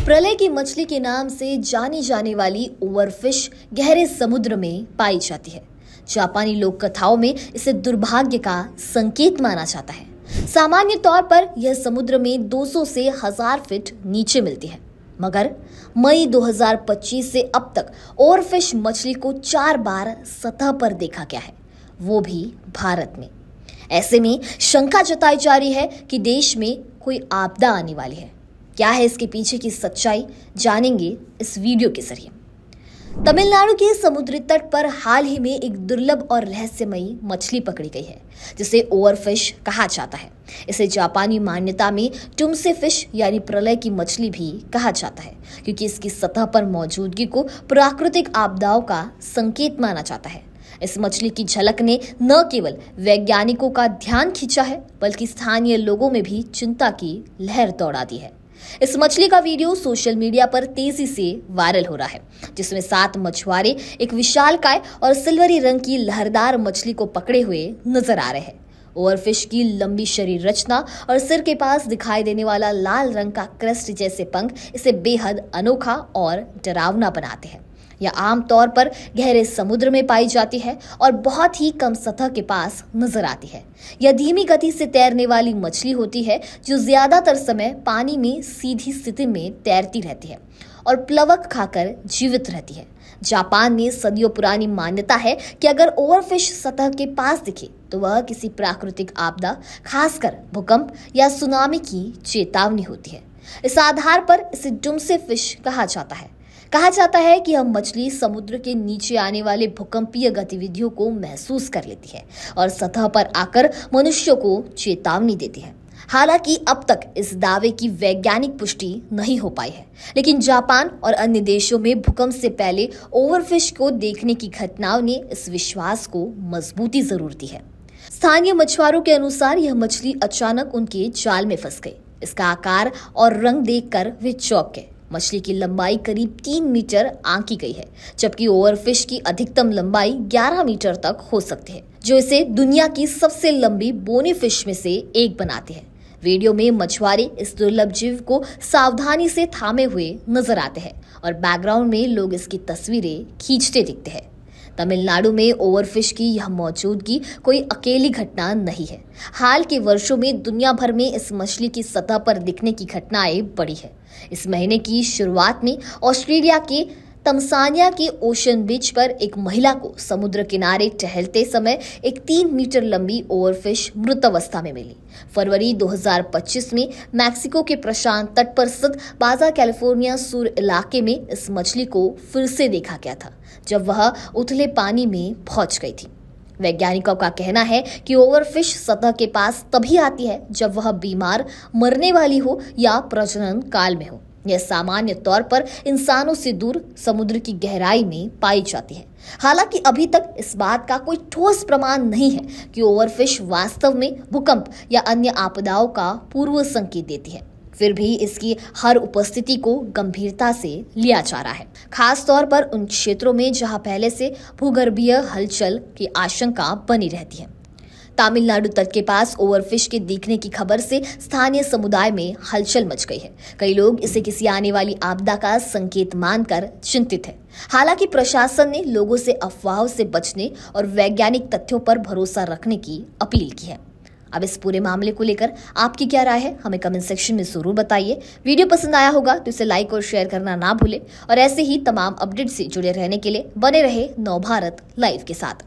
प्रलय की मछली के नाम से जानी जाने वाली ओवरफिश गहरे समुद्र में पाई जाती है। जापानी लोक कथाओं में इसे दुर्भाग्य का संकेत माना जाता है। सामान्य तौर पर यह समुद्र में 200 से 1000 फीट नीचे मिलती है, मगर मई 2025 से अब तक ओवरफिश मछली को 4 बार सतह पर देखा गया है, वो भी भारत में। ऐसे में शंका जताई जा रही है कि देश में कोई आपदा आने वाली है। क्या है इसके पीछे की सच्चाई, जानेंगे इस वीडियो के जरिए। तमिलनाडु के समुद्री तट पर हाल ही में एक दुर्लभ और रहस्यमयी मछली पकड़ी गई है, जिसे ओवरफिश कहा जाता है। इसे जापानी मान्यता में टुमसे फिश यानी प्रलय की मछली भी कहा जाता है, क्योंकि इसकी सतह पर मौजूदगी को प्राकृतिक आपदाओं का संकेत माना जाता है। इस मछली की झलक ने न केवल वैज्ञानिकों का ध्यान खींचा है, बल्कि स्थानीय लोगों में भी चिंता की लहर दौड़ा दी है। इस मछली का वीडियो सोशल मीडिया पर तेजी से वायरल हो रहा है, जिसमें 7 मछुआरे एक विशालकाय और सिल्वरी रंग की लहरदार मछली को पकड़े हुए नजर आ रहे हैं। ओवरफिश की लंबी शरीर रचना और सिर के पास दिखाई देने वाला लाल रंग का क्रेस्ट जैसे पंख इसे बेहद अनोखा और डरावना बनाते हैं। यह आमतौर पर गहरे समुद्र में पाई जाती है और बहुत ही कम सतह के पास नजर आती है। यह धीमी गति से तैरने वाली मछली होती है, जो ज्यादातर समय पानी में सीधी स्थिति में तैरती रहती है और प्लवक खाकर जीवित रहती है। जापान में सदियों पुरानी मान्यता है कि अगर ओवरफिश सतह के पास दिखे तो वह किसी प्राकृतिक आपदा, खासकर भूकंप या सुनामी की चेतावनी होती है। इस आधार पर इसे टुमसे फिश कहा जाता है कि यह मछली समुद्र के नीचे आने वाले भूकंपीय गतिविधियों को महसूस कर लेती है और सतह पर आकर मनुष्यों को चेतावनी देती है। हालांकि अब तक इस दावे की वैज्ञानिक पुष्टि नहीं हो पाई है, लेकिन जापान और अन्य देशों में भूकंप से पहले ओवरफिश को देखने की घटनाओं ने इस विश्वास को मजबूती जरूर दी है। स्थानीय मछुआरों के अनुसार यह मछली अचानक उनके जाल में फंस गई। इसका आकार और रंग देखकर वे चौंक गए। मछली की लंबाई करीब 3 मीटर आंकी गई है, जबकि ओवरफिश की अधिकतम लंबाई 11 मीटर तक हो सकती है, जो इसे दुनिया की सबसे लंबी बोनी फिश में से एक बनाती है। वीडियो में मछुआरे इस दुर्लभ जीव को सावधानी से थामे हुए नजर आते हैं और बैकग्राउंड में लोग इसकी तस्वीरें खींचते दिखते हैं। तमिलनाडु में ओवरफिश की यह मौजूदगी कोई अकेली घटना नहीं है। हाल के वर्षों में दुनिया भर में इस मछली की सतह पर दिखने की घटनाएं बढ़ी है। इस महीने की शुरुआत में ऑस्ट्रेलिया के तमसानिया के ओशन बीच पर एक महिला को समुद्र किनारे टहलते समय एक 3 मीटर लंबी ओवरफिश मृत अवस्था में मिली। फरवरी 2025 में मैक्सिको के प्रशांत तट पर स्थित बाजा कैलिफोर्निया सूर इलाके में इस मछली को फिर से देखा गया था, जब वह उथले पानी में पहुंच गई थी। वैज्ञानिकों का कहना है कि ओवरफिश सतह के पास तभी आती है जब वह बीमार, मरने वाली हो या प्रजनन काल में हो। यह सामान्य तौर पर इंसानों से दूर समुद्र की गहराई में पाई जाती है। हालांकि अभी तक इस बात का कोई ठोस प्रमाण नहीं है कि ओवरफिश वास्तव में भूकंप या अन्य आपदाओं का पूर्व संकेत देती है। फिर भी इसकी हर उपस्थिति को गंभीरता से लिया जा रहा है, खास तौर पर उन क्षेत्रों में जहां पहले से भूगर्भीय हलचल की आशंका बनी रहती है। तमिलनाडु तट के पास ओवरफिश के दिखने की खबर से स्थानीय समुदाय में हलचल मच गई है। कई लोग इसे किसी आने वाली आपदा का संकेत मानकर चिंतित हैं। हालांकि प्रशासन ने लोगों से अफवाहों से बचने और वैज्ञानिक तथ्यों पर भरोसा रखने की अपील की है। अब इस पूरे मामले को लेकर आपकी क्या राय है, हमें कमेंट सेक्शन में जरूर बताइए। वीडियो पसंद आया होगा तो इसे लाइक और शेयर करना ना भूलें और ऐसे ही तमाम अपडेट से जुड़े रहने के लिए बने रहे नवभारत लाइव के साथ।